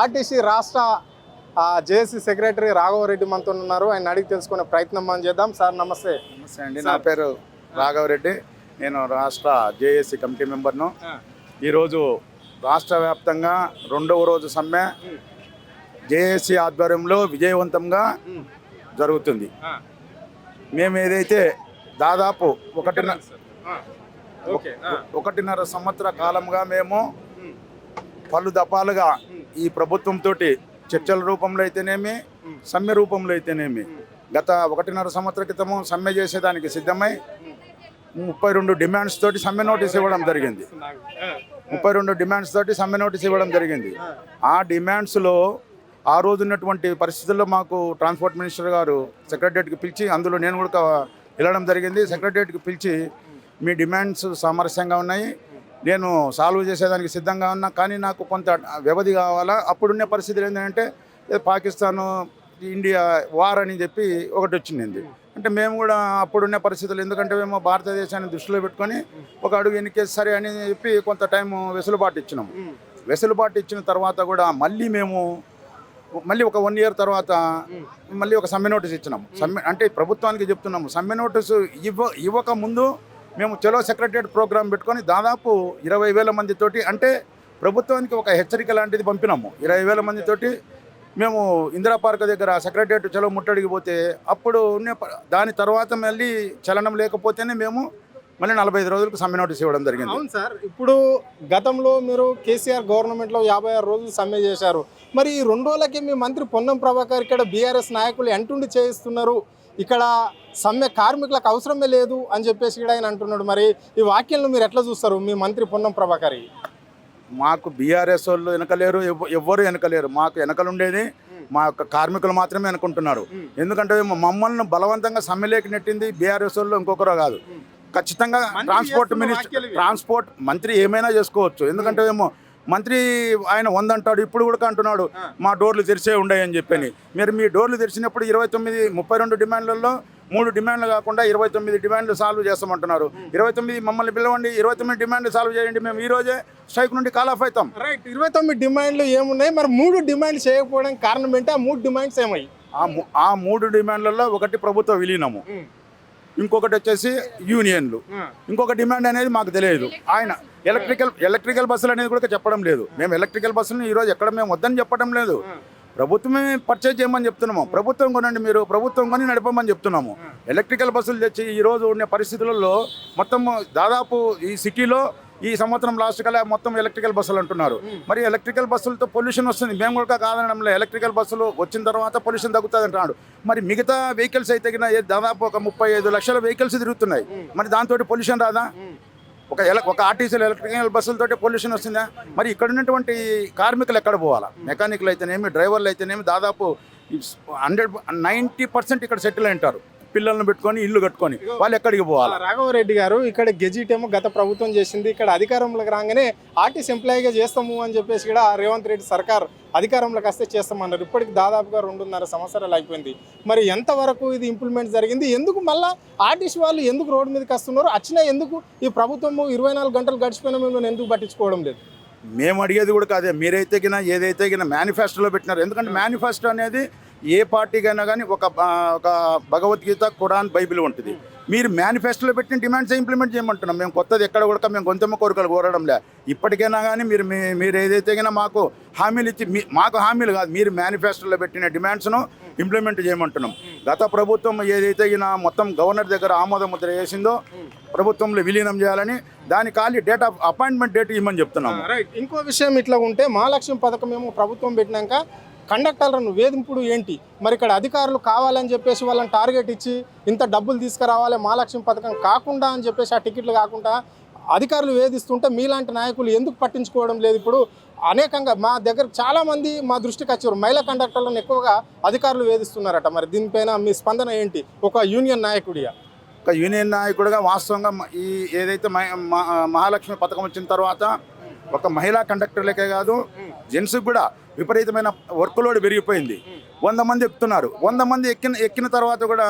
RTC రాష్ట్ర JAC secretary Raghava Reddy మనతో ఉన్నారు. ఆయన అడిగి తెలుసుకునే ప్రయత్నం మనం చేద్దాం. సార్ నమస్తే. నమస్తే అండి, నా పేరు రాఘవరెడ్డి. నేను రాష్ట్ర జేఏసీ కమిటీ మెంబర్ను. ఈరోజు రాష్ట్ర వ్యాప్తంగా రెండవ రోజు సమ్మె జేఏసీ ఆధ్వర్యంలో విజయవంతంగా జరుగుతుంది. మేము ఏదైతే దాదాపు ఒకటిన్నర సంవత్సర కాలంగా మేము పలు దఫాలుగా ఈ ప్రభుత్వంతో చర్చల రూపంలో అయితేనేమి, సమ్మె రూపంలో అయితేనేమి, గత ఒకటిన్నర సంవత్సర క్రితము సమ్మె చేసేదానికి సిద్ధమై 32 డిమాండ్స్ తోటి సమ్మె నోటీస్ ఇవ్వడం జరిగింది. 32 డిమాండ్స్ తోటి సమ్మె నోటీస్ ఇవ్వడం జరిగింది. ఆ డిమాండ్స్లో ఆ రోజు ఉన్నటువంటి పరిస్థితుల్లో మాకు ట్రాన్స్పోర్ట్ మినిస్టర్ గారు సెక్రటరియట్కి పిలిచి, అందులో నేను కూడా వెళ్ళడం జరిగింది. సెక్రటరియట్కి పిలిచి మీ డిమాండ్స్ సామరస్యంగా ఉన్నాయి, నేను సాల్వ్ చేసేదానికి సిద్ధంగా ఉన్నా, కానీ నాకు కొంత వ్యవధి కావాలా. అప్పుడున్న పరిస్థితులు ఏంటంటే పాకిస్తాను ఇండియా వార్ అని చెప్పి ఒకటి వచ్చింది. అంటే మేము కూడా అప్పుడున్న పరిస్థితులు, ఎందుకంటే మేము భారతదేశాన్ని దృష్టిలో పెట్టుకొని ఒక అడుగు వెనక్కి సరే అని చెప్పి కొంత టైం వెసులుబాటు ఇచ్చినాము. వెసులుబాటు ఇచ్చిన తర్వాత కూడా మళ్ళీ ఒక 1 year తర్వాత మళ్ళీ ఒక సమ్మె నోటీస్ ఇచ్చినాము. సమ్మె అంటే ప్రభుత్వానికి చెప్తున్నాము, సమ్మె నోటీసు ఇవ్వక ముందు మేము చలో సెక్రటరియట్ ప్రోగ్రాం పెట్టుకొని దాదాపు 20,000 మందితోటి, అంటే ప్రభుత్వానికి ఒక హెచ్చరిక లాంటిది పంపినాము. 20,000 మందితోటి మేము ఇందిరా పార్క్ దగ్గర సెక్రటరియట్ చలో ముట్టడికి పోతే, అప్పుడు దాని తర్వాత మళ్ళీ చలనం లేకపోతేనే మేము మళ్ళీ 45 రోజులకు సమ్మె నోటీస్ ఇవ్వడం జరిగింది. అవును సార్, ఇప్పుడు గతంలో మీరు కేసీఆర్ గవర్నమెంట్లో 56 రోజులు సమ్మె చేశారు. మరి ఈ 2 రోజులకి మీ మంత్రి పొన్నం ప్రభాకర్ ఇక్కడ బీఆర్ఎస్ నాయకులు ఎంటుండి చేయిస్తున్నారు, ఇక్కడ సమ్మె కార్మికులకు అవసరమే లేదు అని చెప్పేసి కూడా ఆయన అంటున్నాడు. మరి ఈ వాక్యాలను మీరు ఎట్లా చూస్తారు మీ మంత్రి పొన్నం ప్రభాకర్? మాకు బీఆర్ఎస్ వాళ్ళు వెనకలేరు, ఎవ్వరు వెనకలేరు. మాకు వెనకలుండేది మా యొక్క కార్మికులు మాత్రమే అనుకుంటున్నారు. ఎందుకంటే మమ్మల్ని బలవంతంగా సమ్మెలోకి నెట్టింది బీఆర్ఎస్ వాళ్ళు, ఇంకొకరు కాదు. ఖచ్చితంగా ట్రాన్స్పోర్ట్ మంత్రి ఏమైనా చేసుకోవచ్చు. ఎందుకంటే ఏమో మంత్రి ఆయన 100 అంటాడు, ఇప్పుడు కూడా అంటున్నాడు మా డోర్లు తెరిచే ఉండయని చెప్పని. మీరు మీ డోర్లు తెరిచినప్పుడు 32 డిమాండ్లలో 3 డిమాండ్లు కాకుండా 29 డిమాండ్లు సాల్వ్ చేస్తామంటున్నారు. 29 మమ్మల్ని పిలవండి, 29 డిమాండ్లు సాల్వ్ చేయండి, మేము ఈ రోజే స్ట్రైక్ నుండి కాల్ ఆఫ్ అవుతాం. రైట్, 29 డిమాండ్లు ఏమున్నాయి, మరి 3 డిమాండ్లు చేయకపోవడానికి కారణం ఏంటి? ఆ 3 డిమాండ్స్ ఏమయ్యి? ఆ 3 డిమాండ్లలో ఒకటి ప్రభుత్వ విలీనము, ఇంకొకటి వచ్చేసి యూనియన్లు, ఇంకొక డిమాండ్ అనేది మాకు తెలియదు. ఆయన ఎలక్ట్రికల్ బస్సులు అనేది కూడా చెప్పడం లేదు. మేము ఎలక్ట్రికల్ బస్సులను ఈరోజు ఎక్కడ మేము వద్దని చెప్పడం లేదు, ప్రభుత్వమే పర్చేజ్ చేయమని చెప్తున్నాము. ప్రభుత్వం కొనండి, మీరు ప్రభుత్వం కొని నడపమని చెప్తున్నాము. ఎలక్ట్రికల్ బస్సులు తెచ్చి ఈరోజు ఉన్న పరిస్థితులలో మొత్తం దాదాపు ఈ సిటీలో ఈ సంవత్సరం లాస్ట్ కల్లా మొత్తం ఎలక్ట్రికల్ బస్సులు అంటున్నారు. మరి ఎలక్ట్రికల్ బస్సులతో పొల్యూషన్ వస్తుంది, మేము కూడా కాదనడంలో. ఎలక్ట్రికల్ బస్సులు వచ్చిన తర్వాత పొల్యూషన్ తగ్గుతుంది అంటున్నాడు. మరి మిగతా వెహికల్స్ అయితే దాదాపు ఒక 35 లక్షల వెహికల్స్ తిరుగుతున్నాయి, మరి దాంతో పొల్యూషన్ రాదా? ఒక ఆర్టీసీలో ఎలక్ట్రికల్ బస్సులతో పొల్యూషన్ వస్తుందా? మరి ఇక్కడ ఉన్నటువంటి కార్మికులు ఎక్కడ పోవాలా? మెకానికల్ అయితేనేమి, డ్రైవర్లు అయితేనేమి దాదాపు 90% ఇక్కడ సెటిల్ అయి ఉంటారు, పిల్లలను పెట్టుకొని ఇల్లు కట్టుకొని. వాళ్ళు ఎక్కడికి పోవాలి? రాఘవరెడ్డి గారు, ఇక్కడ గెజిట్ ఏమో గత ప్రభుత్వం చేసింది, ఇక్కడ అధికారంలోకి రాగానే ఆర్టీసీ ఎంప్లాయీగా చేస్తాము అని చెప్పేసి కూడా రేవంత్ రెడ్డి సర్కార్ అధికారంలోకి వస్తే చేస్తామన్నారు. ఇప్పటికి దాదాపుగా 2.5 సంవత్సరాలు అయిపోయింది. మరి ఎంతవరకు ఇది ఇంప్లిమెంట్ జరిగింది? ఎందుకు మళ్ళీ ఆర్టీసీ వాళ్ళు ఎందుకు రోడ్డు మీదకి వస్తున్నారు? వచ్చినా ఎందుకు ఈ ప్రభుత్వము 24 గంటలు గడిచిపోయిన మేము ఎందుకు పట్టించుకోవడం లేదు? మేము అడిగేది కూడా కాదే, మీరైతే ఏదైతే మేనిఫెస్టోలో పెట్టినారు. ఎందుకంటే మేనిఫెస్టో అనేది ఏ పార్టీకైనా కానీ ఒక భగవద్గీత, ఖురాన్, బైబిల్ ఉంటుంది. మీరు మేనిఫెస్టోలో పెట్టిన డిమాండ్స్ ఇంప్లిమెంట్ చేయమంటున్నాం. మేము కొత్తది ఎక్కడ కూడా మేము గొంతెమ్మ కోరికలు కోరడంలే. ఇప్పటికైనా కానీ మీరు ఏదైతే మాకు హామీలు ఇచ్చి, మాకు హామీలు కాదు, మీరు మేనిఫెస్టోలో పెట్టిన డిమాండ్స్ను ఇంప్లిమెంట్ చేయమంటున్నాం. గత ప్రభుత్వం ఏదైతే మొత్తం గవర్నర్ దగ్గర ఆమోద ముద్ర వేసిందో ప్రభుత్వంలో విలీనం చేయాలని, దాని ఖాళీ డేట్ ఆఫ్ అపాయింట్మెంట్ డేట్ ఇవ్వమని చెప్తున్నాము. ఇంకో విషయం ఇట్లా ఉంటే, మహాలక్ష్మి పథకం ఏమో ప్రభుత్వం పెట్టినాక కండక్టర్లను వేధింపుడు ఏంటి? మరి ఇక్కడ అధికారులు కావాలని చెప్పేసి వాళ్ళని టార్గెట్ ఇచ్చి ఇంత డబ్బులు తీసుకురావాలి మహాలక్ష్మి పథకం కాకుండా అని చెప్పేసి, ఆ టికెట్లు కాకుండా అధికారులు వేధిస్తుంటే మీలాంటి నాయకులు ఎందుకు పట్టించుకోవడం లేదు? ఇప్పుడు అనేకంగా మా దగ్గర చాలామంది మా దృష్టికి వచ్చారు, మహిళా కండక్టర్లను ఎక్కువగా అధికారులు వేధిస్తున్నారట. మరి దీనిపైన మీ స్పందన ఏంటి ఒక యూనియన్ నాయకుడిగా? వాస్తవంగా ఈ ఏదైతే మహాలక్ష్మి పథకం వచ్చిన తర్వాత ఒక మహిళా కండక్టర్లకే కాదు జెంట్స్ కూడా విపరీతమైన వర్క్ లోడ్ పెరిగిపోయింది. 100 మంది ఎక్కుతున్నారు. 100 మంది ఎక్కిన తర్వాత కూడా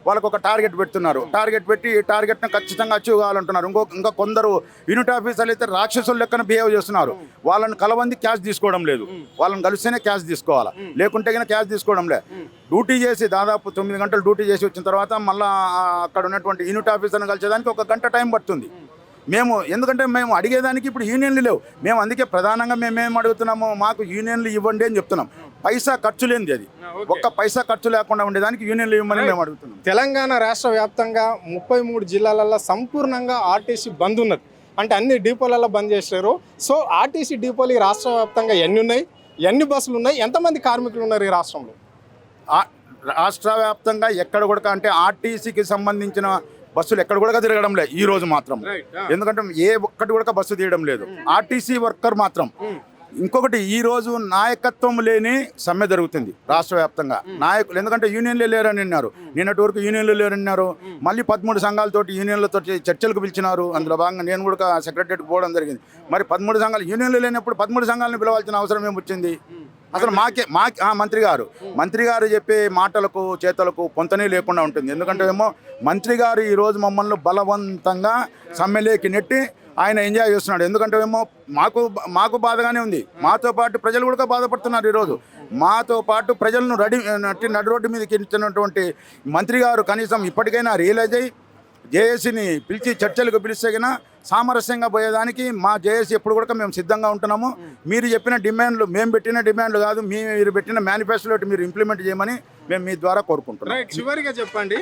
వాళ్ళకు ఒక టార్గెట్ పెడుతున్నారు. టార్గెట్ పెట్టి ఈ టార్గెట్ను ఖచ్చితంగా అచీవ్ కావాలంటున్నారు. ఇంకా కొందరు యూనిట్ ఆఫీసర్లు అయితే రాక్షసుల లెక్కన బిహేవ్ చేస్తున్నారు. వాళ్ళని కలవంది క్యాష్ తీసుకోవడం లేదు. వాళ్ళని కలిస్తేనే క్యాష్ తీసుకోవాలా, లేకుంటే కన్నా క్యాష్ తీసుకోవడం లేదు. డ్యూటీ చేసి దాదాపు 9 గంటలు డ్యూటీ చేసి వచ్చిన తర్వాత మళ్ళీ అక్కడ ఉన్నటువంటి యూనిట్ ఆఫీసర్ని కలిసేదానికి 1 గంట టైం పడుతుంది. ఎందుకంటే మేము అడిగేదానికి ఇప్పుడు యూనియన్లు లేవు. మేము అందుకే ప్రధానంగా మేమేం అడుగుతున్నాము, మాకు యూనియన్లు ఇవ్వండి అని చెప్తున్నాం. పైసా ఖర్చు లేనిది అది, ఒక్క పైసా ఖర్చు లేకుండా ఉండేదానికి యూనియన్లు ఇవ్వమని మేము అడుగుతున్నాం. తెలంగాణ రాష్ట్ర వ్యాప్తంగా 33 జిల్లాలలో సంపూర్ణంగా ఆర్టీసీ బంద్ ఉన్నది. అంటే అన్ని డిపోలలో బంద్ చేశారు. సో ఆర్టీసీ డిపోలు ఈ రాష్ట్ర వ్యాప్తంగా ఎన్ని ఉన్నాయి, ఎన్ని బస్సులు ఉన్నాయి, ఎంతమంది కార్మికులు ఉన్నారు ఈ రాష్ట్రంలో? రాష్ట్ర వ్యాప్తంగా ఎక్కడ కూడా అంటే ఆర్టీసీకి సంబంధించిన బస్సులు ఎక్కడ కూడా తిరగడం లేదు ఈ రోజు మాత్రం. ఎందుకంటే ఏ ఒక్కటి కూడా బస్సు తీయడం లేదు. ఆర్టీసీ వర్కర్ మాత్రం. ఇంకొకటి, ఈ రోజు నాయకత్వం లేని సమ్మె జరుగుతుంది రాష్ట్ర వ్యాప్తంగా. నాయకులు ఎందుకంటే యూనియన్లు లేరని అన్నారు. నిన్నటి వరకు యూనియన్లు లేరన్నారు. మళ్ళీ 13 సంఘాలతోటి యూనియన్లతో చర్చలకు పిలిచినారు. అందులో భాగంగా నేను కూడా సెక్రటరీకి పోవడం జరిగింది. మరి 13 సంఘాలు యూనియన్లు లేనప్పుడు 13 సంఘాలను పిలవాల్సిన అవసరం ఏమొచ్చింది? అసలు మంత్రి గారు చెప్పే మాటలకు చేతలకు పొంతనే లేకుండా ఉంటుంది. ఎందుకంటే మంత్రి గారు ఈరోజు మమ్మల్ని బలవంతంగా సమ్మెలోకి నెట్టి ఆయన ఎంజాయ్ చేస్తున్నాడు. ఎందుకంటే మాకు బాధగానే ఉంది. మాతో పాటు ప్రజలు కూడా బాధపడుతున్నారు. ఈరోజు మాతో పాటు ప్రజలను నడి రోడ్డు మీదకి ఇచ్చినటువంటి మంత్రి గారు కనీసం ఇప్పటికైనా రియలైజ్ అయ్యి జేఏసీని పిలిచి చర్చలకు పిలిస్తే కన్నా సామరస్యంగా పోయేదానికి మా జేఏసీ ఎప్పుడు కూడా మేము సిద్ధంగా ఉంటున్నాము. మీరు చెప్పిన డిమాండ్లు, మేము పెట్టిన డిమాండ్లు కాదు, మీరు పెట్టిన మేనిఫెస్టోలో మీరు ఇంప్లిమెంట్ చేయమని మేము మీ ద్వారా కోరుకుంటున్నాం. చివరిగా చెప్పండి,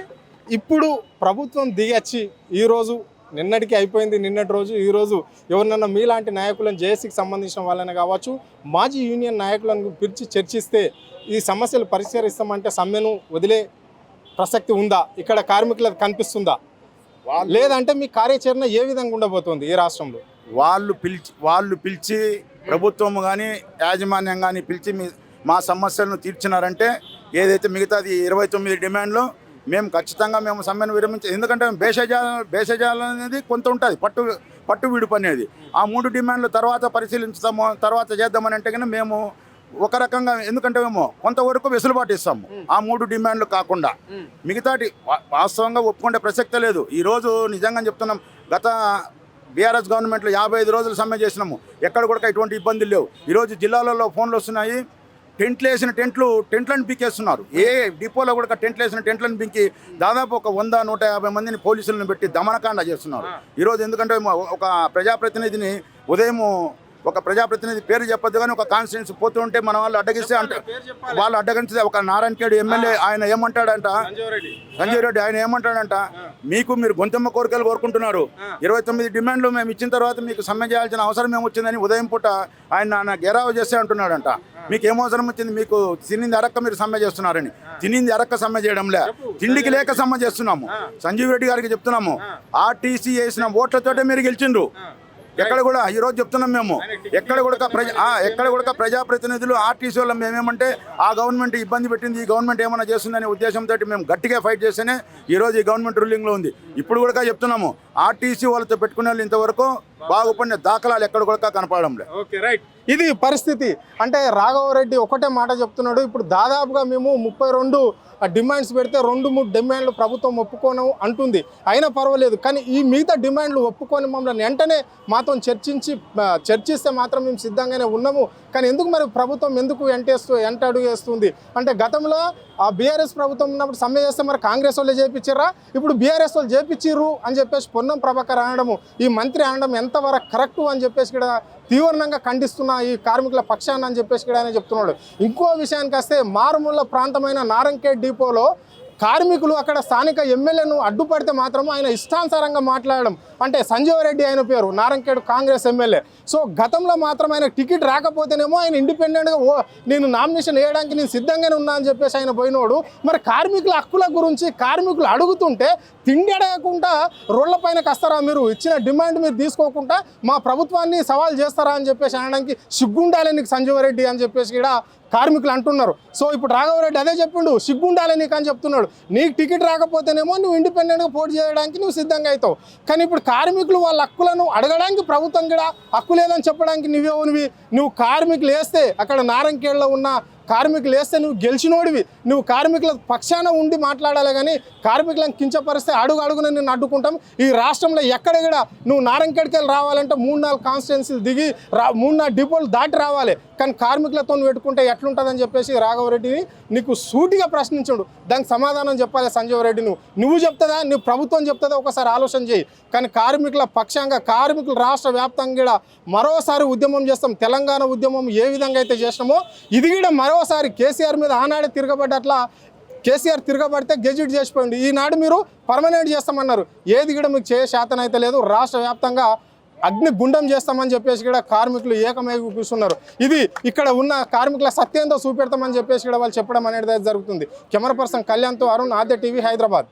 ఇప్పుడు ప్రభుత్వం దిగచ్చి ఈరోజు నిన్నటికి అయిపోయింది, నిన్నటి రోజు ఈరోజు ఎవరినన్నా మీలాంటి నాయకులను జేఏసీకి సంబంధించిన వాళ్ళని కావచ్చు, మాజీ యూనియన్ నాయకులను పిలిచి చర్చిస్తే ఈ సమస్యలు పరిష్కరిస్తామంటే సమ్మెను వదిలే ప్రసక్తి ఉందా? ఇక్కడ కార్మికులకు కనిపిస్తుందా? లేదంటే మీ కార్యాచరణ ఏ విధంగా ఉండబోతుంది ఈ రాష్ట్రంలో? వాళ్ళు పిలిచి ప్రభుత్వం కానీ యాజమాన్యం కానీ పిలిచి మా సమస్యలను తీర్చినారంటే ఏదైతే మిగతాది 29 డిమాండ్లు మేము ఖచ్చితంగా సమ్మెను విరమించి, ఎందుకంటే భేషజాలం అనేది కొంత ఉంటుంది, పట్టు విడుపు అనేది. ఆ 3 డిమాండ్లు తర్వాత పరిశీలించుతాము, తర్వాత చేద్దామని అంటే కన్నా మేము ఒక రకంగా, ఎందుకంటే కొంతవరకు వెసులుబాటు ఇస్తాము. ఆ 3 డిమాండ్లు కాకుండా మిగతాటి వాస్తవంగా ఒప్పుకునే ప్రసక్తే లేదు. ఈరోజు నిజంగా చెప్తున్నాం, గత బీఆర్ఎస్ గవర్నమెంట్లో 55 రోజులు సమ్మె చేసినాము. ఎక్కడ కూడా ఇటువంటి ఇబ్బందులు లేవు. ఈరోజు జిల్లాలలో ఫోన్లు వస్తున్నాయి, టెంట్లు వేసిన టెంట్లను పీకేస్తున్నారు. ఏ డిపోలో కూడా టెంట్లను పీకి దాదాపు ఒక 100-150 మందిని పోలీసులను పెట్టి దమనకాండ చేస్తున్నారు ఈరోజు. ఎందుకంటే ఒక ప్రజాప్రతినిధిని ఒక ప్రజాప్రతినిధి పేరు చెప్పొద్దు కానీ ఒక కాన్స్టిట్యూన్సీ పోతుంటే మన వాళ్ళు అడ్డగిస్తే అంటే వాళ్ళు అడ్డగించితే ఒక నారాయణఖేడ్ ఎమ్మెల్యే ఆయన ఏమంటాడంట, సంజయ్ రెడ్డి ఆయన ఏమంటాడంట, మీరు గొంతెమ్మ కోరికలు కోరుకుంటున్నారు, 29 డిమాండ్లు మేము ఇచ్చిన తర్వాత మీకు సమ్మె చేయాల్సిన అవసరం ఏమొచ్చిందని ఉదయం పూట ఆయన గెరావు చేస్తే అంటున్నాడంట. మీకు ఏం అవసరం వచ్చింది? మీకు తినింది అరక్క మీరు సమ్మె చేస్తున్నారని. తినింది అరక్క సమ్మె చేయడంలే, తిండికి లేక సమ్మె చేస్తున్నాము. సంజీవ్ రెడ్డి గారికి చెప్తున్నాము, ఆర్టీసీ వేసిన ఓట్లతోటే మీరు గెలిచిండ్రు. ఎక్కడ కూడా ఈరోజు చెప్తున్నాం మేము, ఎక్కడ కూడా ప్రజాప్రతినిధులు ఆర్టీసీ వాళ్ళు మేమేమంటే ఆ గవర్నమెంట్ ఇబ్బంది పెట్టింది, ఈ గవర్నమెంట్ ఏమైనా చేస్తుందనే ఉద్దేశంతో మేము గట్టిగా ఫైట్ చేస్తేనే ఈరోజు ఈ గవర్నమెంట్ రూలింగ్లో ఉంది. ఇప్పుడు కూడా చెప్తున్నాము, ఆర్టీసీ వాళ్ళతో పెట్టుకునే వాళ్ళు ఇంతవరకు బాగుపడిన దాఖలాలు ఎక్కడ కూడా కనపడడం లేదు. Okay, right. ఇది పరిస్థితి. అంటే రాఘవరెడ్డి ఒకటే మాట చెప్తున్నాడు, ఇప్పుడు దాదాపుగా మేము 32 డిమాండ్స్ పెడితే 2-3 డిమాండ్లు ప్రభుత్వం ఒప్పుకోను అంటుంది. అయినా పర్వాలేదు, కానీ ఈ మిగతా డిమాండ్లు ఒప్పుకొని మమ్మల్ని వెంటనే మాతో చర్చిస్తే మాత్రం మేము సిద్ధంగానే ఉన్నాము. కానీ ఎందుకు మరి ప్రభుత్వం ఎందుకు ఎంట అడుగు వేస్తుంది? అంటే గతంలో ఆ బీఆర్ఎస్ ప్రభుత్వం ఉన్నప్పుడు సమ్మె చేస్తే మరి కాంగ్రెస్ వాళ్ళు చేపించారా, ఇప్పుడు బీఆర్ఎస్ వాళ్ళు చేపించిర్రు అని చెప్పేసి పొన్నం ప్రభాకర్ అనడము, ఈ మంత్రి అనడం ఎంతవరకు కరెక్టు అని చెప్పేసి ఇక్కడ తీవ్రంగా ఖండిస్తున్నా ఈ కార్మికుల పక్షాన్ని అని చెప్పేసి కూడా ఆయన చెప్తున్నాడు. ఇంకో విషయానికి వస్తే మారుమూల ప్రాంతమైన నారాయణఖేడ్ డిపోలో కార్మికులు అక్కడ స్థానిక ఎమ్మెల్యేను అడ్డుపడితే మాత్రం ఆయన ఇష్టానుసారంగా మాట్లాడడం. అంటే సంజీవ్ రెడ్డి ఆయన పేరు, నారాయణఖేడ్ కాంగ్రెస్ ఎమ్మెల్యే. సో గతంలో మాత్రం ఆయన టికెట్ రాకపోతేనేమో ఆయన ఇండిపెండెంట్గా నేను నామినేషన్ వేయడానికి నేను సిద్ధంగానే ఉన్నా అని చెప్పేసి ఆయన పోయినోడు. మరి కార్మికుల హక్కుల గురించి కార్మికులు అడుగుతుంటే తిండి అడగకుండా రోడ్ల పైన కస్తారా? మీరు ఇచ్చిన డిమాండ్ మీరు తీసుకోకుండా మా ప్రభుత్వాన్ని సవాల్ చేస్తారా అని చెప్పేసి అనడానికి సిగ్గుండాలి నీకు సంజీవరెడ్డి అని చెప్పేసి కూడా కార్మికులు అంటున్నారు. సో ఇప్పుడు రాఘవరెడ్డి అదే చెప్పిండు, సిగ్గుండాలి నీకు అని చెప్తున్నాడు. నీకు టికెట్ రాకపోతేనేమో నువ్వు ఇండిపెండెంట్గా పోటీ చేయడానికి నువ్వు సిద్ధంగా అవుతావు. కానీ ఇప్పుడు కార్మికులు వాళ్ళ హక్కులను అడగడానికి ప్రభుత్వం కూడా హక్కు లేదని చెప్పడానికి నువ్వు కార్మికులు వేస్తే అక్కడ నారంకేళ్ళలో ఉన్న కార్మికులు వేస్తే నువ్వు గెలిచినోడివి, నువ్వు కార్మికుల పక్షాన ఉండి మాట్లాడాలి. కానీ కార్మికులను కించపరిస్తే అడుగున నిన్ను అడ్డుకుంటాం. ఈ రాష్ట్రంలో ఎక్కడ కూడా నువ్వు నారంకేడ్కెళ్ళి రావాలంటే 3-4 కాన్స్టిట్యున్సీలు దిగి 3-4 డిపోలు దాటి రావాలి. కానీ కార్మికులతో పెట్టుకుంటే ఎట్లుంటుందని చెప్పేసి రాఘవరెడ్డిని నీకు సూటిగా ప్రశ్నించుడు. దానికి సమాధానం చెప్పాలి సంజీవరెడ్డి. నువ్వు చెప్తుందా, నువ్వు ప్రభుత్వం చెప్తుందా? ఒకసారి ఆలోచన చేయి. కానీ కార్మికుల పక్షంగా కార్మికులు రాష్ట్ర వ్యాప్తంగా కూడా మరోసారి ఉద్యమం చేస్తాం. తెలంగాణ ఉద్యమం ఏ విధంగా అయితే చేసినామో ఇది కూడా మరోసారి కేసీఆర్ మీద ఆనాడే తిరగబడ్డట్లా కేసీఆర్ తిరగబడితే గెజిట్ చేసిపోయింది. ఈనాడు మీరు పర్మనెంట్ చేస్తామన్నారు. ఏది కూడా మీకు శాతం అయితే లేదు. రాష్ట్ర వ్యాప్తంగా అగ్నిగుండం చేస్తామని చెప్పేసి కూడా కార్మికులు ఏకమై కూర్చున్నారు. ఇది ఇక్కడ ఉన్న కార్మికుల సత్యంతో చూపెడతామని చెప్పేసి కూడా వాళ్ళు చెప్పడం అనేది జరుగుతుంది. కెమెరా పర్సన్ కళ్యాణ్తో అరుణ్, ఆద్య టీవీ, హైదరాబాద్.